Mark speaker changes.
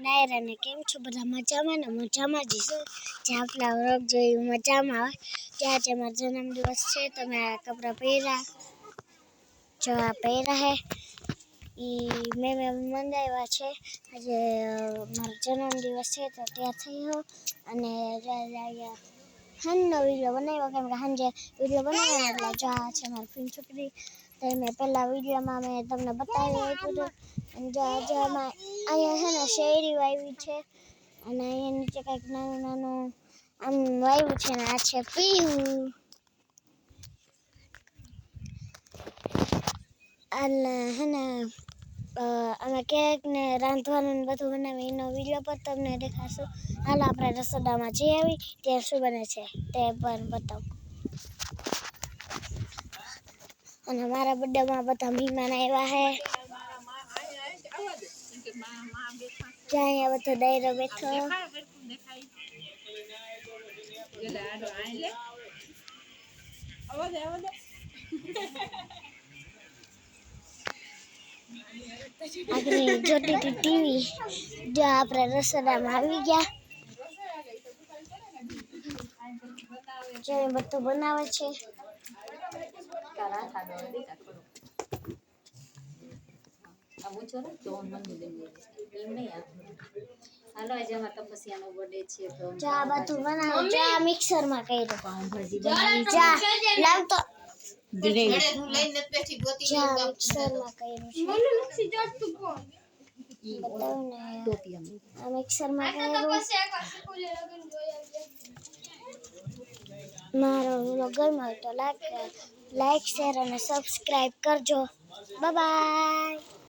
Speaker 1: નાયરા ને કેમ છો બધા મજામાં ને મજામાં જ છો જે આપણા વ્લોગ જોઈ મજામાં આવે ત્યાં જે મારો જન્મદિવસ છે તો મેં આ કપડાં પહેર્યા જો આ પહેર્યા હે મેં મંગાવ્યા છે આજે મારો જન્મદિવસ છે તો ત્યાં થયો અને હાંજનો વિડીયો બનાવ્યો કેમ કે સાંજે વિડીયો બનાવ્યો એટલે જો આ છે મારી ફ્રેન્ડ છોકરી તો મેં પહેલા વિડીયોમાં મેં તમને બતાવી આપ્યું હતું અને જો આજે અહીંયા છે ને શેરડી વાવી છે અને અહીંયા નીચે કંઈક નાનું નાનું આમ વાવ્યું છે ને આ છે પીહું અને હે ને અમે કેક ને રાંધવાનું ને બધું બનાવી એનો વિડીયો પર તમને દેખાડશું. હાલ આપણે રસોડામાં જઈ આવી ત્યાં શું બને છે તે પણ બતાવું. અને મારા બર્થડેમાં બધા મહેમાન આવ્યા હે જ્યાં અહીંયા બધો ડાયરો બેઠો આપણે જોતી હતી ટીવી જો આપણે રસોડામાં આવી ગયા જો બધું બનાવે છે ચા બધું બનાવે ચા મિક્સરમાં કર્યું ચા લાવતો ચા મિક્સરમાં કર્યું છે આ મિક્સરમાં કર્યું મારો વ્લોગ ગમ્યો હોય તો લાઈક શેર અને સબસ્ક્રાઇબ કરજો. Bye bye.